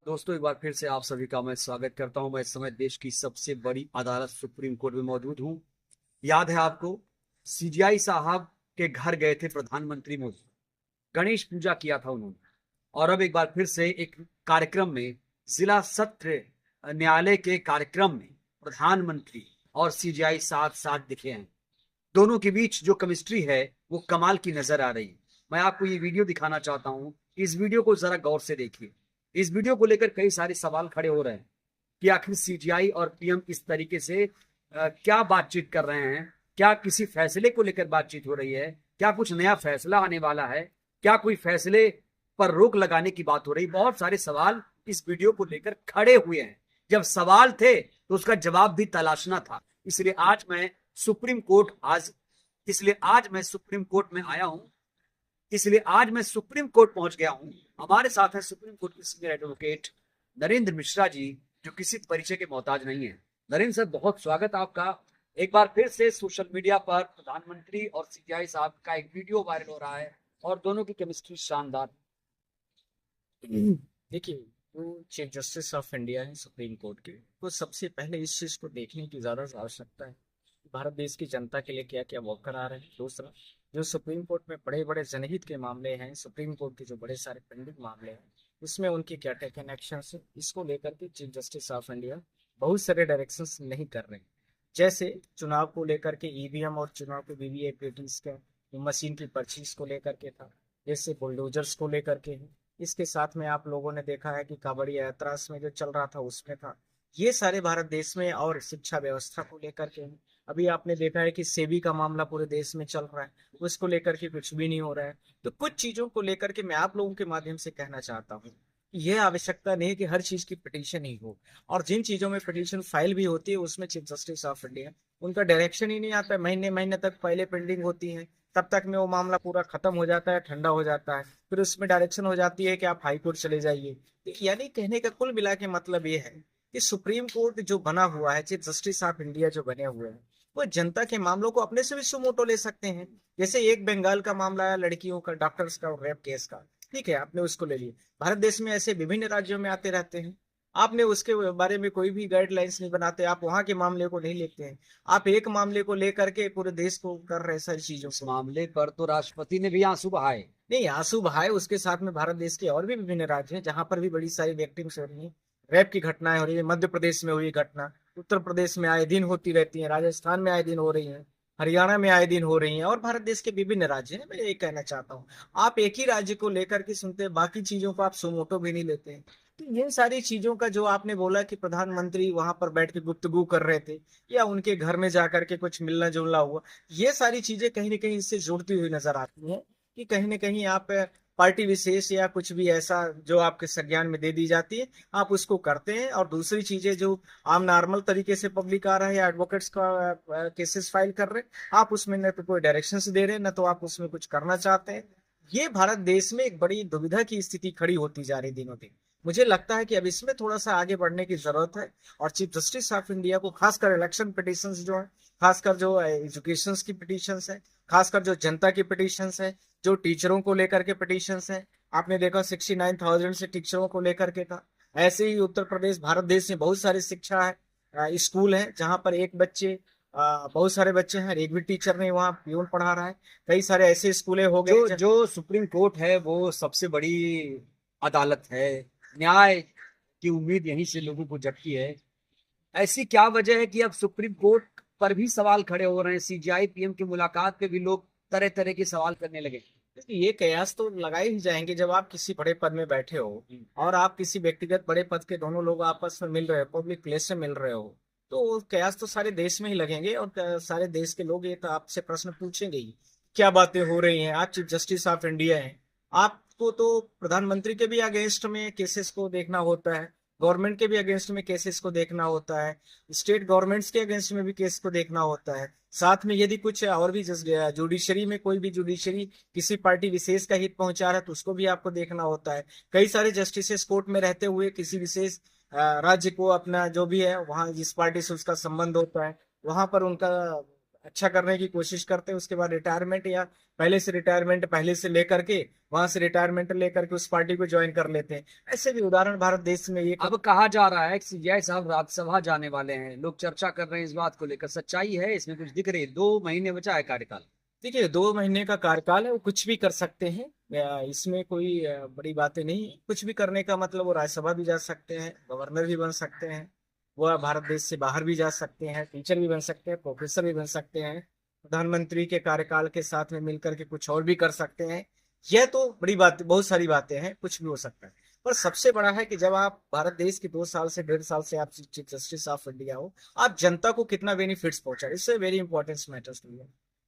दोस्तों, एक बार फिर से आप सभी का मैं स्वागत करता हूं। मैं इस समय देश की सबसे बड़ी अदालत सुप्रीम कोर्ट में मौजूद हूं। याद है आपको, सीजीआई साहब के घर गए थे प्रधानमंत्री मोदी। गणेश पूजा किया था उन्होंने। और अब एक बार फिर से एक कार्यक्रम में, जिला सत्र न्यायालय के कार्यक्रम में प्रधानमंत्री और सीजीआई साथ साथ दिखे हैं। दोनों के बीच जो केमिस्ट्री है वो कमाल की नजर आ रही है। मैं आपको ये वीडियो दिखाना चाहता हूँ। इस वीडियो को जरा गौर से देखिए। इस वीडियो को लेकर कई सारे सवाल खड़े हो रहे हैं कि आखिर सीजीआई और पीएम इस तरीके से क्या बातचीत कर रहे हैं। क्या किसी फैसले को लेकर बातचीत हो रही है? क्या कुछ नया फैसला आने वाला है? क्या कोई फैसले पर रोक लगाने की बात हो रही? बहुत सारे सवाल इस वीडियो को लेकर खड़े हुए हैं। जब सवाल थे तो उसका जवाब भी तलाशना था। इसलिए आज मैं सुप्रीम कोर्ट आज इसलिए आज मैं सुप्रीम कोर्ट में आया हूं। इसलिए आज मैं सुप्रीम कोर्ट पहुंच गया हूं। हमारे साथ है सुप्रीम कोर्ट के सीनियर एडवोकेट नरेंद्र मिश्रा जी, जो किसी परिचय के मोहताज नहीं है। नरेंद्र सर, बहुत स्वागत आपका। एक बार फिर से सोशल मीडिया पर प्रधानमंत्री और सीजीआई साहब का एक वीडियो वायरल हो रहा है और दोनों की केमिस्ट्री शानदार। देखिए, वो चीफ जस्टिस ऑफ इंडिया है सुप्रीम कोर्ट के। तो सबसे पहले इस चीज को देखने की ज्यादा आवश्यकता है कि भारत देश की जनता के लिए क्या क्या वर्क करा रहे हैं। दूसरा, जो सुप्रीम कोर्ट में बड़े बड़े जनहित के मामले हैं, सुप्रीम कोर्ट के जो बड़े सारे पेंडिंग मामले हैं, उसमें उनकी क्या टेकन एक्शन है, इसको लेकर के चीफ जस्टिस ऑफ इंडिया बहुत सारे डायरेक्शंस नहीं कर रहे हैं। जैसे चुनाव को लेकर के ईवीएम और चुनाव के वीवीआईपीटीज का मशीन की पर्चीज को लेकर के था। जैसे बुलडोजर्स को लेकर के है। इसके साथ में आप लोगों ने देखा है कि कांवड़िया यात्रा में जो चल रहा था उसमें था। ये सारे भारत देश में और शिक्षा व्यवस्था को लेकर के हैं। अभी आपने देखा है कि सेबी का मामला पूरे देश में चल रहा है, उसको लेकर के कुछ भी नहीं हो रहा है। तो कुछ चीजों को लेकर के मैं आप लोगों के माध्यम से कहना चाहता हूँ, यह आवश्यकता नहीं है कि हर चीज की पिटीशन ही हो। और जिन चीजों में पिटीशन फाइल भी होती है उसमें चीफ जस्टिस ऑफ इंडिया, उनका डायरेक्शन ही नहीं आता है। महीने महीने तक फाइलें पेंडिंग होती हैं, तब तक में वो मामला पूरा खत्म हो जाता है, ठंडा हो जाता है। फिर उसमें डायरेक्शन हो जाती है कि आप हाई कोर्ट चले जाइए। तो यानी कहने का कुल मिला के मतलब ये है कि सुप्रीम कोर्ट जो बना हुआ है, चीफ जस्टिस ऑफ इंडिया जो बने हुए हैं, वो जनता के मामलों को अपने से भी सुमोटो ले सकते हैं। जैसे एक बंगाल का मामला है, लड़कियों का, डॉक्टर्स का रेप केस का, ठीक है, आपने उसको ले लिया। भारत देश में ऐसे विभिन्न राज्यों में आते रहते हैं। आपने उसके बारे में कोई भी गाइडलाइंस नहीं बनाते, आप वहां के मामले को नहीं लेते हैं। आप एक मामले को लेकर के पूरे देश को कर रहे हैं सारी चीजों इस को। मामले पर तो राष्ट्रपति ने भी आंसू बहाए। नहीं, आंसू बहाए, उसके साथ में भारत देश के और भी विभिन्न राज्य हैं जहां पर भी बड़ी सारी विक्टिम्स हो रही हैं, रेप की घटनाएं हो रही है। मध्य प्रदेश में हुई घटना, उत्तर प्रदेश में आए दिन होती रहती है, राजस्थान में आए दिन हो रही है, हरियाणा में आए दिन हो रही हैं, और भारत देश के विभिन्न राज्य हैं। मैं ये कहना चाहता हूँ, आप एक ही राज्य को लेकर के सुनते हैं, बाकी चीजों को आप सुमोटो भी नहीं लेते हैं। तो ये सारी चीजों का जो आपने बोला कि प्रधानमंत्री वहां पर बैठ के गुफ्तगू कर रहे थे या उनके घर में जाकर के कुछ मिलना जुलना हुआ, ये सारी चीजें कहीं ना कहीं इससे जुड़ती हुई नजर आती हैं कि कहीं ना कहीं आप पार्टी विशेष या कुछ भी ऐसा जो आपके संज्ञान में दे दी जाती है, आप उसको करते हैं। और दूसरी चीजें जो आम नॉर्मल तरीके से पब्लिक आ रहा है या एडवोकेट्स का केसेस फाइल कर रहे हैं, आप उसमें न तो कोई डायरेक्शंस दे रहे हैं, न तो आप उसमें कुछ करना चाहते हैं। ये भारत देश में एक बड़ी दुविधा की स्थिति खड़ी होती जा रही दिनों दिन। मुझे लगता है कि अब इसमें थोड़ा सा आगे बढ़ने की जरूरत है। और चीफ जस्टिस ऑफ इंडिया को खासकर इलेक्शन पिटिशंस जो है, खासकर जो एजुकेशन की पिटिशंस है, खासकर जो जनता की पिटिशंस है, जो टीचरों को लेकर के पिटिशंस है, आपने देखा 69,000 से टीचरों को लेकर के था। ऐसे ही उत्तर प्रदेश, भारत देश में बहुत सारी शिक्षा है, स्कूल है जहां पर एक बच्चे बहुत सारे बच्चे हैं, एक भी टीचर नहीं वहाँ प्यून पढ़ा रहा है। कई सारे ऐसे स्कूलें हो गए जो जो सुप्रीम कोर्ट है वो सबसे बड़ी अदालत है। न्याय की उम्मीद यहीं से लोगों को जगती है। ऐसी क्या वजह है कि अब सुप्रीम कोर्ट पर भी सवाल खड़े हो रहे हैं? सीजीआई पीएम की मुलाकात पे भी लोग तरह तरह के सवाल करने लगे। ये कयास तो लगाए ही जाएंगे जब आप किसी बड़े पद में बैठे हो और आप किसी व्यक्तिगत बड़े पद के दोनों लोग आपस में मिल रहे हो, पब्लिक प्लेस में मिल रहे हो, तो वो कयास तो सारे देश में ही लगेंगे। और सारे देश के लोग ये तो आपसे प्रश्न पूछेंगे ही, क्या बातें हो रही हैं। आप चीफ जस्टिस ऑफ इंडिया हैं, आपको तो प्रधानमंत्री के भी अगेंस्ट में केसेस को देखना होता है, गवर्नमेंट के भी अगेंस्ट में केसेस को देखना होता है, स्टेट गवर्नमेंट्स के अगेंस्ट में भी केस को देखना होता है। साथ में यदि कुछ और भी जुडिशरी में कोई भी जुडिशरी किसी पार्टी विशेष का हित पहुंचा रहा है तो उसको भी आपको देखना होता है। कई सारे जस्टिसेस कोर्ट में रहते हुए किसी विशेष राज्य को, अपना जो भी है वहाँ जिस पार्टी से उसका संबंध होता है, वहां पर उनका अच्छा करने की कोशिश करते हैं, उसके बाद रिटायरमेंट या पहले से लेकर के वहां से रिटायरमेंट लेकर के उस पार्टी को ज्वाइन कर लेते हैं। ऐसे भी उदाहरण भारत देश में ये अब कहा जा रहा है कि सीजीआई साहब राज्यसभा जाने वाले हैं, लोग चर्चा कर रहे हैं इस बात को लेकर, सच्चाई है इसमें? कुछ दिख रही है, 2 महीने बचा है कार्यकाल। देखिए, 2 महीने का कार्यकाल है, वो कुछ भी कर सकते हैं। इसमें कोई बड़ी बातें नहीं। कुछ भी करने का मतलब वो राज्यसभा भी जा सकते हैं, गवर्नर भी बन सकते हैं, वो भारत देश से बाहर भी जा सकते हैं, टीचर भी बन सकते हैं, प्रोफेसर भी बन सकते हैं, प्रधानमंत्री के कार्यकाल के साथ में मिलकर के कुछ और भी कर सकते हैं। यह तो बड़ी बात, बहुत सारी बातें हैं, कुछ भी हो सकता है। पर सबसे बड़ा है कि जब आप भारत देश के 2 साल से 1.5 साल से आप चीफ जस्टिस ऑफ इंडिया हो, आप जनता को कितना बेनिफिट्स पहुंचा, इससे very important matters.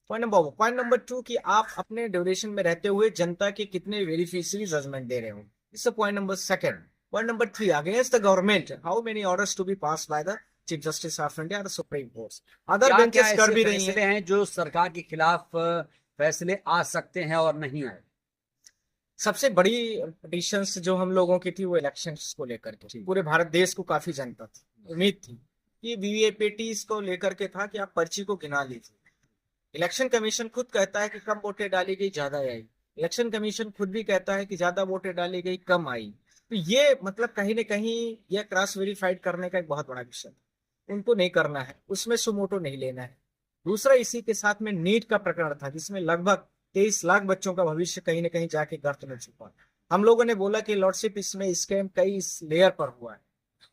Point number 2 कि आप अपने ड्यूरेशन में रहते हुए जनता के कितने बेनिफिशियरी जजमेंट दे रहे हो। It's point number 2। Point number 3, against the government how many orders to be pass by the chief justice of India और सुप्रीम कोर्ट। अदर क्या क्या बेंचेस कर ऐसे भी रही फैसले हैं। हैं जो सरकार के खिलाफ फैसले आ सकते हैं और नहीं आए? सबसे बड़ी पिटिशंस जो हम लोगों की थी वो इलेक्शंस को लेकर के, पूरे भारत देश को काफी जनता थी, उम्मीद थी कि वीवीआईपी को लेकर के था कि आप पर्ची को गिना लीजिए। इलेक्शन कमीशन खुद कहता है कि कम वोटें डाली गई, ज्यादा आई। इलेक्शन कमीशन खुद भी कहता है कि ज्यादा वोटें डाली गई, कम आई। तो ये मतलब कहीं ना कहीं यह क्रॉस वेरीफाइड करने का एक बहुत बड़ा विषय है। उनको नहीं करना है, उसमें सुमोटो नहीं लेना है। दूसरा, इसी के साथ में नीट का प्रकरण था जिसमें लगभग 23 लाख बच्चों का भविष्य कहीं ना कहीं जाके गर्त में छुपा। हम लोगों ने बोला कि लॉर्डशिप इसमें स्कैम कई इस लेयर पर हुआ है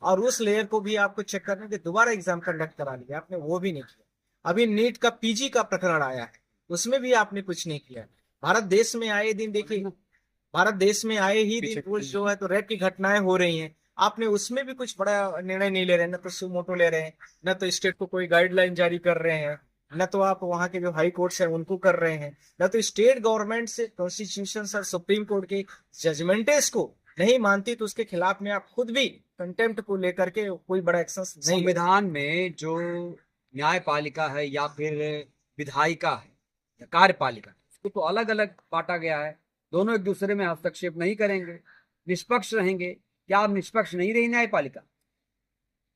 और उस लेयर को भी आपको चेक करने के दोबारा एग्जाम कंडक्ट करा लिया, आपने वो भी नहीं किया। अभी नीट का पीजी का प्रकरण आया है, उसमें भी आपने कुछ नहीं किया। भारत देश में आए दिन देखिए, भारत देश में आए ही दिन रोज जो है तो रेप की घटनाएं हो रही हैं, आपने उसमें भी कुछ बड़ा निर्णय नहीं ले रहे हैं। न तो सुमोटो ले रहे हैं, न तो स्टेट को कोई गाइडलाइन जारी कर रहे हैं, न तो आप वहां के जो हाई कोर्ट्स हैं उनको कर रहे हैं, न तो स्टेट गवर्नमेंट से कॉन्स्टिट्यूशन और सुप्रीम कोर्ट के जजमेंटेस को नहीं मानती, तो उसके खिलाफ में आप खुद भी कंटेम्प्ट को लेकर के कोई बड़ा एक्शन नहीं। संविधान में जो न्यायपालिका है या फिर विधायिका है या कार्यपालिका, उसको तो अलग अलग बांटा गया है। दोनों एक दूसरे में हस्तक्षेप नहीं करेंगे, निष्पक्ष रहेंगे। क्या आप निष्पक्ष नहीं रही न्यायपालिका?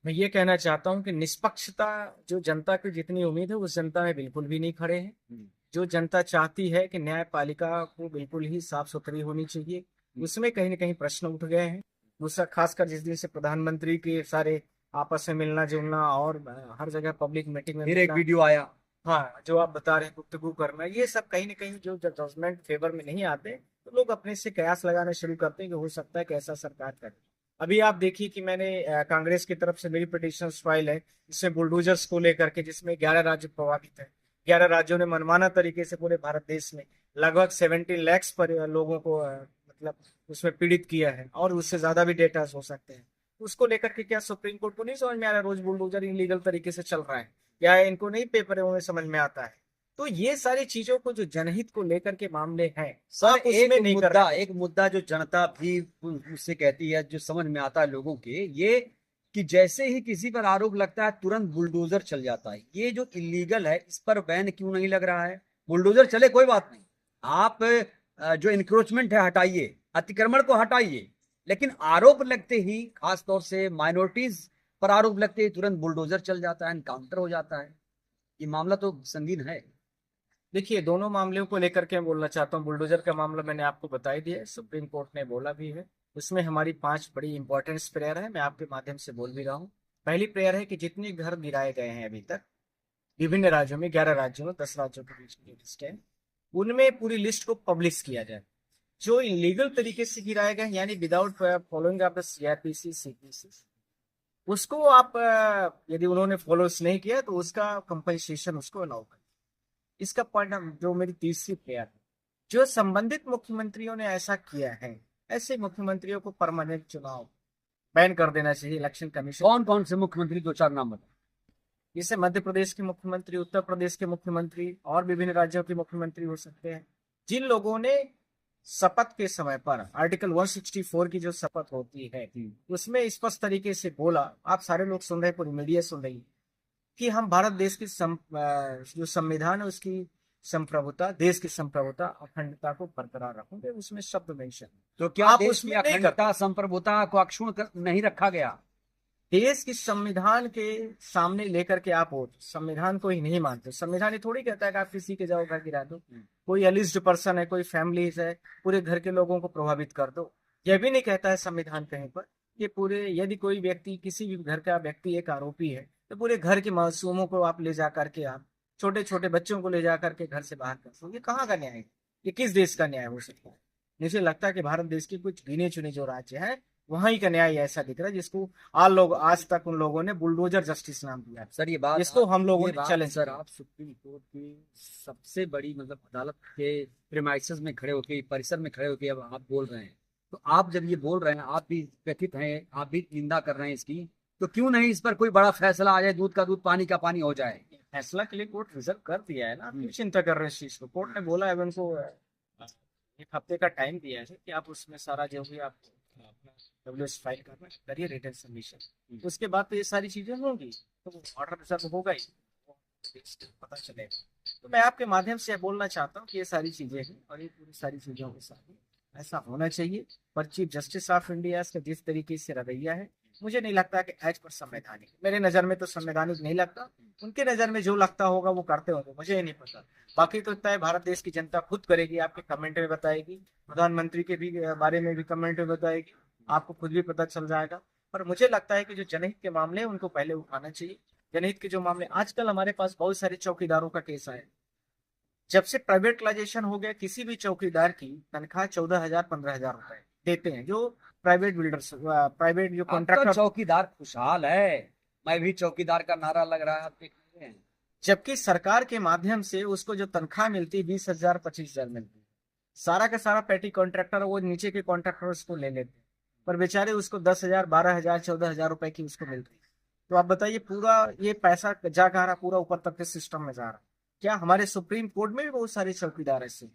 मैं ये कहना चाहता हूँ कि निष्पक्षता जो जनता की जितनी उम्मीद है उस जनता में बिल्कुल भी नहीं खड़े हैं। जो जनता चाहती है कि न्यायपालिका को बिल्कुल ही साफ सुथरी होनी चाहिए, उसमें कहीं ना कहीं प्रश्न उठ गए हैं। दूसरा, खासकर जिस दिन से प्रधानमंत्री के सारे आपस में मिलना जुलना और हर जगह पब्लिक मीटिंग में फिर एक मिलना, वीडियो आया, हाँ, जो आप बता रहे हैं गुफ्तगू करना, ये सब कहीं ना कहीं जो जजमेंट फेवर में नहीं आते तो लोग अपने से कयास लगाना शुरू करते हैं कि हो सकता है कि ऐसा सरकार करे। अभी आप देखिए कि मैंने कांग्रेस की तरफ से मेरी पिटीशन फाइल है जिसमें बुलडोजर्स को लेकर के, जिसमें 11 राज्य प्रभावित है। 11 राज्यों ने मनमाना तरीके से पूरे भारत देश में लगभग 70 लैक्स पर लोगों को मतलब उसमें पीड़ित किया है और उससे ज्यादा भी डेटा हो सकते हैं। उसको लेकर के क्या सुप्रीम कोर्ट को नहीं समझ में आ रहा है रोज बुलडोजर इलीगल तरीके से चल रहा है, या इनको नहीं पेपर में समझ में आता है? तो ये सारी चीजों को जो जनहित को लेकर के मामले हैं सर उसमें नहीं कर रहे। एक मुद्दा जो जनता भी उससे कहती है, जो समझ में आता है लोगों के, ये कि जैसे ही किसी पर आरोप लगता है तुरंत बुलडोजर चल जाता है। ये जो इलीगल है इस पर बैन क्यों नहीं लग रहा है? बुलडोजर चले कोई बात नहीं, आप जो इंक्रोचमेंट है हटाइए, अतिक्रमण को हटाइए, लेकिन आरोप लगते ही, खास तौर से माइनॉरिटीज पर आरोप लगते ही तुरंत बुलडोजर चल जाता है, एनकाउंटर हो जाता है। ये मामला तो संगीन है। देखिए, दोनों मामलों को लेकर के मैं बोलना चाहता हूँ। बुलडोजर का मामला मैंने आपको बता ही दिया है, सुप्रीम कोर्ट ने बोला भी है। उसमें हमारी 5 बड़ी इंपॉर्टेंट प्रेयर है, मैं आपके माध्यम से बोल भी रहा हूँ। पहली प्रेयर है कि जितने घर गिराए गए हैं अभी तक विभिन्न राज्यों में, 11 राज्यों में, 10 राज्यों के बीच की लिस्ट है, उनमें पूरी लिस्ट को पब्लिश किया जाए। जो इलीगल तरीके से गिराए गए यानी without following of the CrPC CPC, उसको आप यदि उन्होंने फॉलो नहीं किया तो उसका कंपनसेशन उसको अलाउ करें। इसका पॉइंट जो मेरी तीसरी प्रेयर है, जो संबंधित मुख्यमंत्रियों ने ऐसा किया है ऐसे मुख्यमंत्रियों को परमानेंट चुनाव बैन कर देना चाहिए इलेक्शन कमीशन। कौन कौन से मुख्यमंत्री, 2-4 नाम बताओ। जैसे मध्य प्रदेश के मुख्यमंत्री, उत्तर प्रदेश के मुख्यमंत्री और विभिन्न राज्यों के मुख्यमंत्री हो सकते हैं जिन लोगों ने शपथ के समय पर आर्टिकल 164 की जो शपथ होती है उसमें स्पष्ट तरीके से बोला, आप सारे लोग सुन रहे, पूरी मीडिया सुन रही, कि हम भारत देश की जो संविधान है उसकी संप्रभुता, देश की संप्रभुता, अखंडता को बरकरार रखोगे। उसमें शब्द मेंशन, तो क्या आप देश उसमें की नहीं अखंडता संप्रभुता को अक्षुण्ण नहीं रखा गया? देश की संविधान के सामने लेकर के आप हो, संविधान को ही नहीं मानते। संविधान ये थोड़ी कहता है कि आप किसी के जाओ घर गिरा दो, कोई एलिज्ड पर्सन है, कोई फैमिलीज है, पूरे घर के लोगों को प्रभावित कर दो। यह भी नहीं कहता है संविधान कहीं पर कि पूरे, यदि कोई व्यक्ति, किसी भी घर का व्यक्ति एक आरोपी है, तो पूरे घर के मासूमों को आप ले जा करके, आप छोटे छोटे बच्चों को ले जा करके घर से बाहर कर दो। ये कहाँ का न्याय है? ये किस देश का न्याय हो सकता है? मुझे लगता है कि भारत देश के कुछ गिने चुने जो राज्य हैं, वहीं का न्याय ऐसा दिख रहा है जिसको आज तक उन लोगों ने बुलडोजर जस्टिस नाम दिया है, सर ये बात जिसको हम लोगों ये ने बात चैलेंज सर किया। आप सुप्रीम कोर्ट की सबसे बड़ी मतलब अदालत के प्रेमाइसेस में खड़े होके, परिसर में खड़े होके अब आप बोल रहे हैं, तो आप जब ये बोल रहे हैं, आप भी व्यथित हैं, आप भी निंदा कर रहे हैं इसकी, तो क्यों नहीं इस पर कोई बड़ा फैसला आ जाए, दूध का दूध पानी का पानी हो जाए? फैसला के लिए कोर्ट रिजर्व कर दिया है ना, आप क्यों चिंता कर रहे हैं इस चीज को? कोर्ट ने बोला है उनको 1 हफ्ते का टाइम दिया है कि आप उसमें सारा जो भी आप अपना डब्ल्यूएस फाइल करना करिए, रिटर्न सबमिशन। उसके बाद तो ये सारी चीजें होंगी, तो वो ऑर्डर रिजर्व होगा ही, वो पता चलेगा। तो मैं आपके माध्यम से बोलना चाहता हूँ कि ये सारी चीजें हैं और ये पूरी सारी चीजों के साथ ऐसा होना चाहिए। पर चीफ जस्टिस ऑफ इंडिया का जिस तरीके से रवैया है, मुझे नहीं लगता कि एज पर संवैधानिक, मेरे नजर में तो संवैधानिक नहीं लगता। उनके नजर में जो लगता होगा वो करते होंगे, मुझे ये नहीं पता। बाकी तो इतना है, भारत देश की जनता खुद करेगी, आपके कमेंट में बताएगी, प्रधानमंत्री के भी बारे में भी कमेंट में बताएगी, आपको खुद भी पता चल जाएगा। पर मुझे लगता है कि जो जनहित के मामले हैं उनको पहले उठाना चाहिए। जनहित के जो मामले, आजकल हमारे पास बहुत सारे चौकीदारों का केस है। जब से प्राइवेटलाइजेशन हो गया, किसी भी चौकीदार की तनख्वाह 14,000 15,000 रुपए देते हैं, जो प्राइवेट बिल्डर्स, प्राइवेट जो आपका कॉन्ट्रैक्टर। चौकीदार खुशहाल है, मैं भी चौकीदार का नारा लग रहा है, आप देख रहे हैं। जबकि सरकार के माध्यम से उसको जो तनख्वाह मिलती है 20,000 25,000 मिलती है। सारा का सारा पैटी कॉन्ट्रैक्टर, वो नीचे के कॉन्ट्रैक्टर उसको ले लेते हैं, पर बेचारे उसको 10,000 12,000 14,000 रुपए की उसको मिलती है। तो आप बताइए, पूरा ये पैसा जा कहाँ रहा? पूरा ऊपर तक के सिस्टम में जा रहा। क्या हमारे सुप्रीम कोर्ट में भी बहुत सारे चौकीदार ऐसे हैं?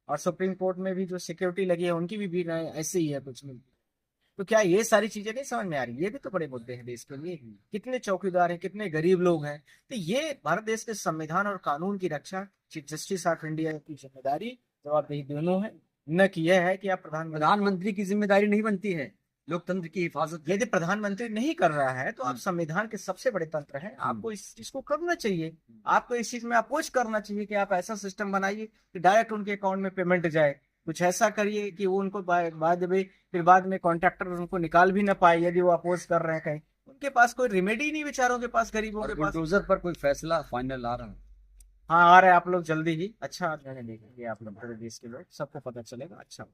और सुप्रीम कोर्ट में भी जो सिक्योरिटी लगी है उनकी भी ऐसे ही है कुछ में। तो क्या ये सारी चीजें नहीं समझ में आ रही? ये भी तो बड़े मुद्दे हैं देश के लिए। कितने चौकीदार हैं, कितने गरीब लोग हैं। तो ये भारत देश के संविधान और कानून की रक्षा चीफ जस्टिस ऑफ इंडिया की जिम्मेदारी, जवाबदेही दोनों है, न कि यह है कि आप प्रधानमंत्री की जिम्मेदारी नहीं बनती है लोकतंत्र की हिफाजत? यदि प्रधानमंत्री नहीं कर रहा है तो आप संविधान के सबसे बड़े तंत्र हैं, आपको इस चीज को करना चाहिए। आपको इस चीज में अपोज करना चाहिए कि आप ऐसा सिस्टम बनाइए कि डायरेक्ट उनके अकाउंट में पेमेंट जाए। कुछ ऐसा करिए कि वो उनको बाद में, फिर बाद में कॉन्ट्रैक्टर उनको निकाल भी ना पाए यदि वो अपोज कर रहे हैं कहीं। उनके पास कोई रेमेडी नहीं, बेचारों के पास, गरीबों के पास। बुलडोजर पर कोई फैसला फाइनल आ रहा है? हाँ आ रहे हैं, आप लोग जल्दी ही अच्छा निर्णय देखेंगे, आप लोग पूरे देश के लोग, सबको पता चलेगा। अच्छा,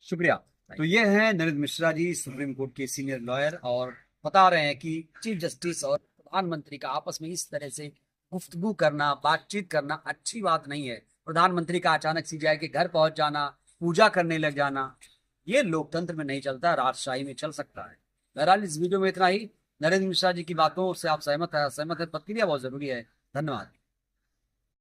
शुक्रिया। तो ये हैं नरेंद्र मिश्रा जी, सुप्रीम कोर्ट के सीनियर लॉयर, और बता रहे हैं कि चीफ जस्टिस और प्रधानमंत्री का आपस में इस तरह से गुफ्तगू करना, बातचीत करना अच्छी बात नहीं है। प्रधानमंत्री का अचानक सीबीआई के घर पहुंच जाना, पूजा करने लग जाना, ये लोकतंत्र में नहीं चलता, राजशाही में चल सकता है। बहरहाल इस वीडियो में इतना ही। नरेंद्र मिश्रा जी की बातों से आप सहमत है, असहमत है, प्रतिक्रिया बहुत जरूरी है। धन्यवाद।